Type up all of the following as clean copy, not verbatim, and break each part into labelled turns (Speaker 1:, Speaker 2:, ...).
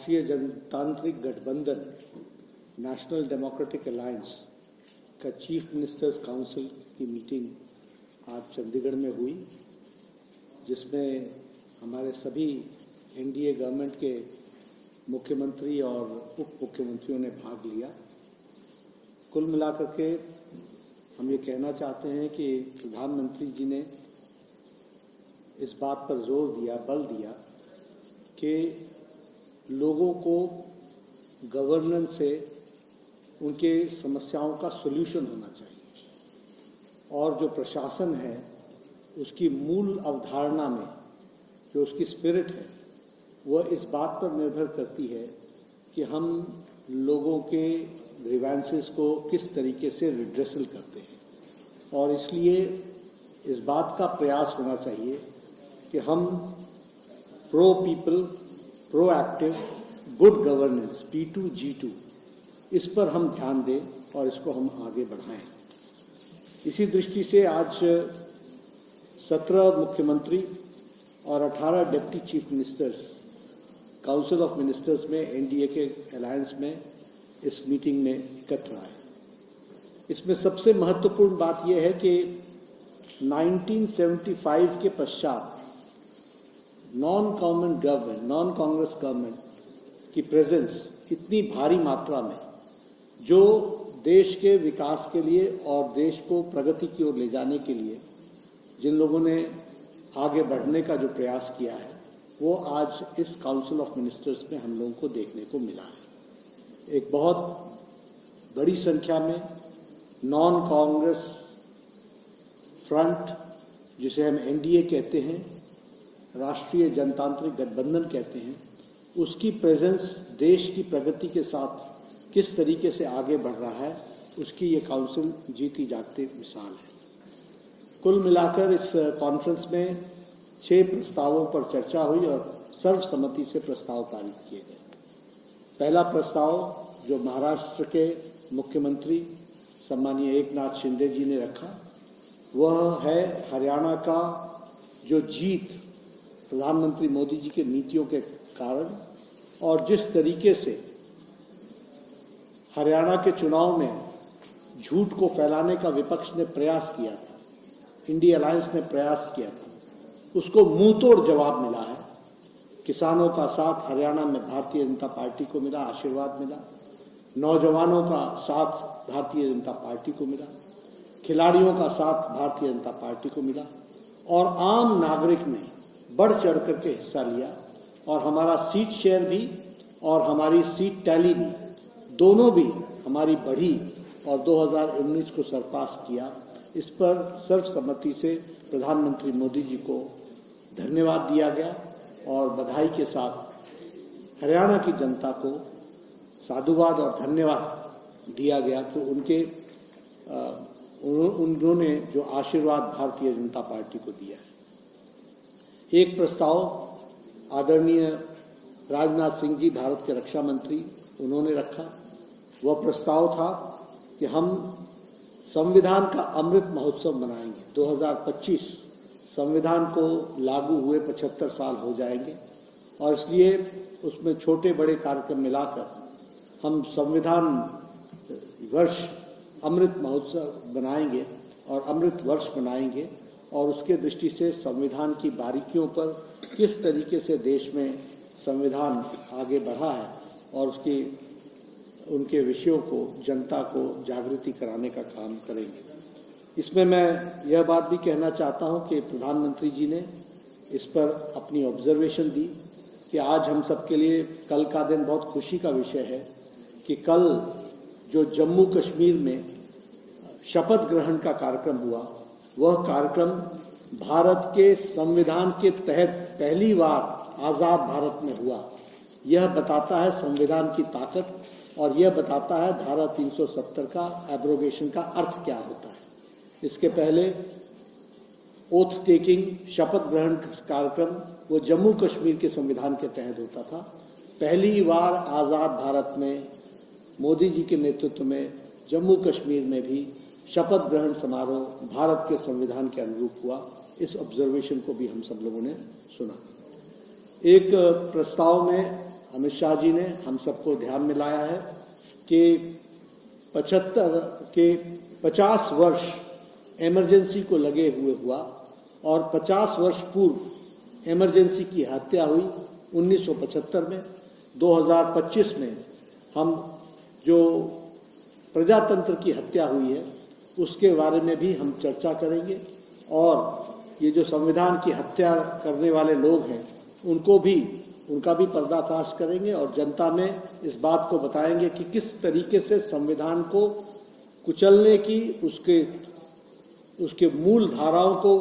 Speaker 1: राष्ट्रीय जनतांत्रिक गठबंधन नेशनल डेमोक्रेटिक अलायंस का चीफ मिनिस्टर्स काउंसिल की मीटिंग आज चंडीगढ़ में हुई, जिसमें हमारे सभी एनडीए गवर्नमेंट के मुख्यमंत्री और उप मुख्यमंत्रियों ने भाग लिया। कुल मिलाकर के हम ये कहना चाहते हैं कि प्रधानमंत्री जी ने इस बात पर जोर दिया, बल दिया कि लोगों को गवर्नेंस से उनके समस्याओं का सॉल्यूशन होना चाहिए और जो प्रशासन है उसकी मूल अवधारणा में जो उसकी स्पिरिट है वह इस बात पर निर्भर करती है कि हम लोगों के ग्रीवेंसेस को किस तरीके से रिड्रेसल करते हैं। और इसलिए इस बात का प्रयास होना चाहिए कि हम pro people, proactive, good governance P2G2 इस पर हम ध्यान दें और इसको हम आगे बढ़ाएं। इसी दृष्टि से आज 17 मुख्यमंत्री और 18 deputy chief ministers council of ministers में एनडीए के अलायंस में इस मीटिंग में एकत्र आए। इसमें सबसे महत्वपूर्ण बात यह है कि 1975 के पश्चात नॉन कांग्रेस गवर्नमेंट की प्रेजेंस इतनी भारी मात्रा में जो देश के विकास के लिए और देश को प्रगति की ओर ले जाने के लिए जिन लोगों ने आगे बढ़ने का जो प्रयास किया है वो आज इस काउंसिल ऑफ मिनिस्टर्स में हम लोगों को देखने को मिला है। एक बहुत बड़ी संख्या में नॉन कांग्रेस फ्रंट, जिसे हम एनडीए कहते हैं, राष्ट्रीय जनतांत्रिक गठबंधन कहते हैं, उसकी प्रेजेंस देश की प्रगति के साथ किस तरीके से आगे बढ़ रहा है उसकी ये काउंसिल जीती जागती मिसाल है। कुल मिलाकर इस कॉन्फ्रेंस में 6 प्रस्तावों पर चर्चा हुई और सर्वसम्मति से प्रस्ताव पारित किए गए। पहला प्रस्ताव जो महाराष्ट्र के मुख्यमंत्री सम्मानीय एकनाथ शिंदे जी ने रखा वह है हरियाणा का जो जीत प्रधानमंत्री मोदी जी के नीतियों के कारण और जिस तरीके से हरियाणा के चुनाव में झूठ को फैलाने का विपक्ष ने प्रयास किया था, इंडिया अलायंस ने प्रयास किया था, उसको मुंह तोड़ जवाब मिला है। किसानों का साथ हरियाणा में भारतीय जनता पार्टी को मिला, आशीर्वाद मिला। नौजवानों का साथ भारतीय जनता पार्टी को मिला, खिलाड़ियों का साथ भारतीय जनता पार्टी को मिला और आम नागरिक ने बढ़ चढ़ करके हिस्सा लिया और हमारा सीट शेयर भी और हमारी सीट टैली भी दोनों भी हमारी बढ़ी और 2019 को सरपास किया। इस पर सर्वसम्मति से प्रधानमंत्री मोदी जी को धन्यवाद दिया गया और बधाई के साथ हरियाणा की जनता को साधुवाद और धन्यवाद दिया गया तो उन्होंने जो आशीर्वाद भारतीय जनता पार्टी को दिया है। एक प्रस्ताव आदरणीय राजनाथ सिंह जी, भारत के रक्षा मंत्री, उन्होंने रखा। वह प्रस्ताव था कि हम संविधान का अमृत महोत्सव मनाएंगे। 2025 संविधान को लागू हुए 75 साल हो जाएंगे और इसलिए उसमें छोटे बड़े कार्यक्रम मिलाकर हम संविधान वर्ष अमृत महोत्सव बनाएंगे और अमृत वर्ष मनाएंगे और उसके दृष्टि से संविधान की बारीकियों पर किस तरीके से देश में संविधान आगे बढ़ा है और उनके विषयों को जनता को जागृति कराने का काम करेंगे। इसमें मैं यह बात भी कहना चाहता हूं कि प्रधानमंत्री जी ने इस पर अपनी ऑब्जर्वेशन दी कि आज हम सबके लिए कल का दिन बहुत खुशी का विषय है कि कल जो जम्मू कश्मीर में शपथ ग्रहण का कार्यक्रम हुआ वह कार्यक्रम भारत के संविधान के तहत पहली बार आजाद भारत में हुआ। यह बताता है संविधान की ताकत और यह बताता है धारा 370 का एब्रोगेशन का अर्थ क्या होता है। इसके पहले ओथ टेकिंग, शपथ ग्रहण कार्यक्रम वो जम्मू कश्मीर के संविधान के तहत होता था। पहली बार आजाद भारत में मोदी जी के नेतृत्व में जम्मू कश्मीर में भी शपथ ग्रहण समारोह भारत के संविधान के अनुरूप हुआ। इस ऑब्जर्वेशन को भी हम सब लोगों ने सुना। एक प्रस्ताव में अमित शाह जी ने हम सबको ध्यान में लाया है कि 50 वर्ष इमरजेंसी को लगे हुए हुआ और 50 वर्ष पूर्व इमरजेंसी की हत्या हुई 1975 में। 2025 में हम जो प्रजातंत्र की हत्या हुई है उसके बारे में भी हम चर्चा करेंगे और ये जो संविधान की हत्या करने वाले लोग हैं उनका भी पर्दाफाश करेंगे और जनता में इस बात को बताएंगे कि किस तरीके से संविधान को कुचलने की उसके मूल धाराओं को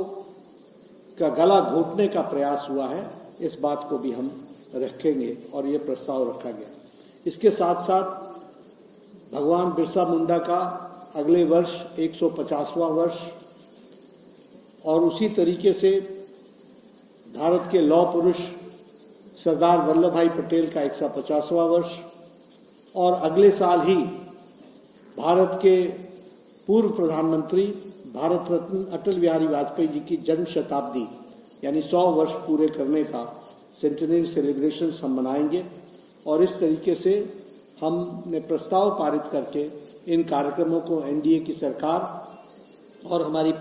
Speaker 1: का गला घोटने का प्रयास हुआ है। इस बात को भी हम रखेंगे और ये प्रस्ताव रखा गया। इसके साथ साथ भगवान बिरसा मुंडा का अगले वर्ष 150वां वर्ष और उसी तरीके से भारत के लौह पुरुष सरदार वल्लभ भाई पटेल का 150वां वर्ष और अगले साल ही भारत के पूर्व प्रधानमंत्री भारत रत्न अटल बिहारी वाजपेयी जी की जन्म शताब्दी यानी 100 वर्ष पूरे करने का सेंटेनरी सेलिब्रेशंस हम मनाएंगे और इस तरीके से हमने प्रस्ताव पारित करके इन कार्यक्रमों को एनडीए की सरकार और हमारी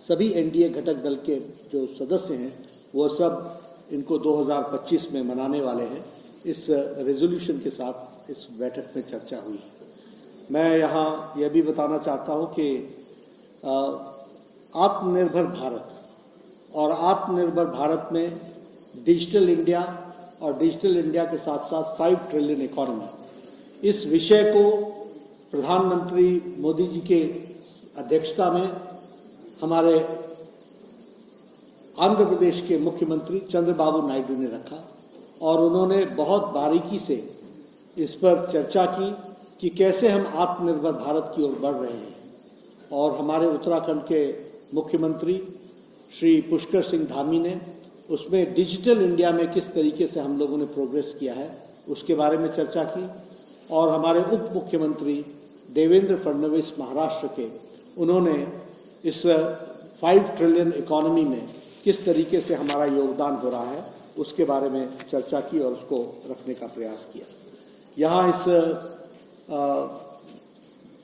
Speaker 1: सभी एनडीए घटक दल के जो सदस्य हैं वो सब इनको 2025 में मनाने वाले हैं। इस रेजोल्यूशन के साथ इस बैठक में चर्चा हुई है। मैं यहाँ यह भी बताना चाहता हूँ कि आत्मनिर्भर भारत और आत्मनिर्भर भारत में डिजिटल इंडिया और डिजिटल इंडिया के साथ साथ 5 ट्रिलियन इकोनॉमी, इस विषय को प्रधानमंत्री मोदी जी के अध्यक्षता में हमारे आंध्र प्रदेश के मुख्यमंत्री चंद्रबाबू नायडू ने रखा और उन्होंने बहुत बारीकी से इस पर चर्चा की कि कैसे हम आत्मनिर्भर भारत की ओर बढ़ रहे हैं। और हमारे उत्तराखंड के मुख्यमंत्री श्री पुष्कर सिंह धामी ने उसमें डिजिटल इंडिया में किस तरीके से हम लोगों ने प्रोग्रेस किया है उसके बारे में चर्चा की। और हमारे उप मुख्यमंत्री देवेंद्र फडणवीस महाराष्ट्र के, उन्होंने इस 5 ट्रिलियन इकोनॉमी में किस तरीके से हमारा योगदान हो रहा है उसके बारे में चर्चा की और उसको रखने का प्रयास किया। यहाँ इस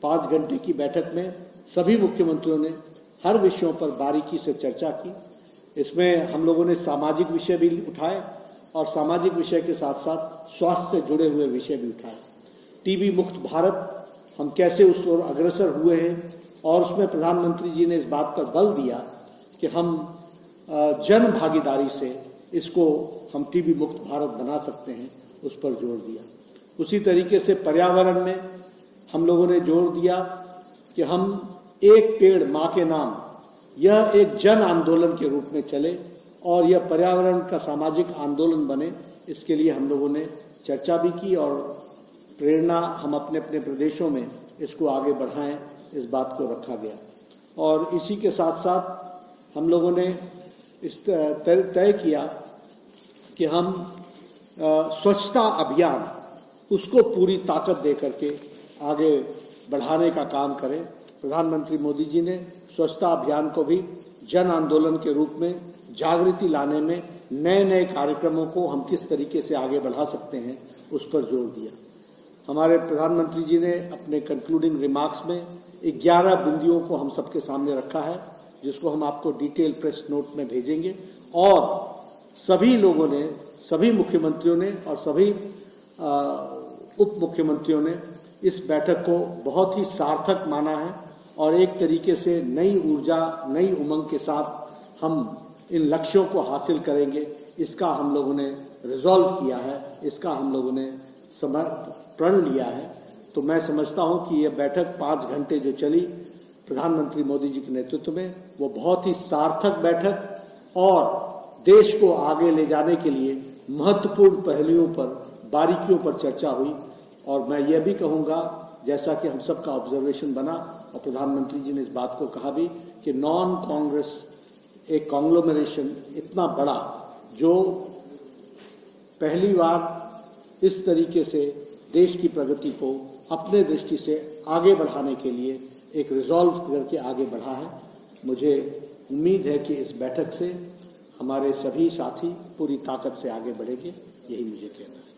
Speaker 1: 5 घंटे की बैठक में सभी मुख्यमंत्रियों ने हर विषयों पर बारीकी से चर्चा की। इसमें हम लोगों ने सामाजिक विषय भी उठाए और सामाजिक विषय के साथ साथ स्वास्थ्य से जुड़े हुए विषय भी उठाए। टीबी मुक्त भारत हम कैसे उस ओर अग्रसर हुए हैं और उसमें प्रधानमंत्री जी ने इस बात पर बल दिया कि हम जन भागीदारी से इसको हम टीबी मुक्त भारत बना सकते हैं, उस पर जोर दिया। उसी तरीके से पर्यावरण में हम लोगों ने जोर दिया कि हम एक पेड़ मां के नाम, यह एक जन आंदोलन के रूप में चले और यह पर्यावरण का सामाजिक आंदोलन बने। इसके लिए हम लोगों ने चर्चा भी की और प्रेरणा हम अपने अपने प्रदेशों में इसको आगे बढ़ाएं, इस बात को रखा गया। और इसी के साथ साथ हम लोगों ने इस तय किया कि हम स्वच्छता अभियान उसको पूरी ताकत दे करके आगे बढ़ाने का काम करें। प्रधानमंत्री मोदी जी ने स्वच्छता अभियान को भी जन आंदोलन के रूप में जागृति लाने में नए नए कार्यक्रमों को हम किस तरीके से आगे बढ़ा सकते हैं उस पर जोर दिया। हमारे प्रधानमंत्री जी ने अपने कंक्लूडिंग रिमार्क्स में 11 बिंदुओं को हम सबके सामने रखा है, जिसको हम आपको डिटेल प्रेस नोट में भेजेंगे। और सभी लोगों ने, सभी मुख्यमंत्रियों ने और सभी उप मुख्यमंत्रियों ने इस बैठक को बहुत ही सार्थक माना है और एक तरीके से नई ऊर्जा, नई उमंग के साथ हम इन लक्ष्यों को हासिल करेंगे, इसका हम लोगों ने रिजॉल्व किया है, इसका हम लोगों ने प्रण लिया है। तो मैं समझता हूं कि यह बैठक 5 घंटे जो चली प्रधानमंत्री मोदी जी के नेतृत्व में, वो बहुत ही सार्थक बैठक और देश को आगे ले जाने के लिए महत्वपूर्ण पहलुओं पर, बारीकियों पर चर्चा हुई। और मैं यह भी कहूंगा, जैसा कि हम सबका ऑब्जर्वेशन बना और प्रधानमंत्री जी ने इस बात को कहा भी कि नॉन कांग्रेस एक कांग्लोमरेशन इतना बड़ा, जो पहली बार इस तरीके से देश की प्रगति को अपने दृष्टि से आगे बढ़ाने के लिए एक रिजॉल्व करके आगे बढ़ा है। मुझे उम्मीद है कि इस बैठक से हमारे सभी साथी पूरी ताकत से आगे बढ़ेंगे, यही मुझे कहना है।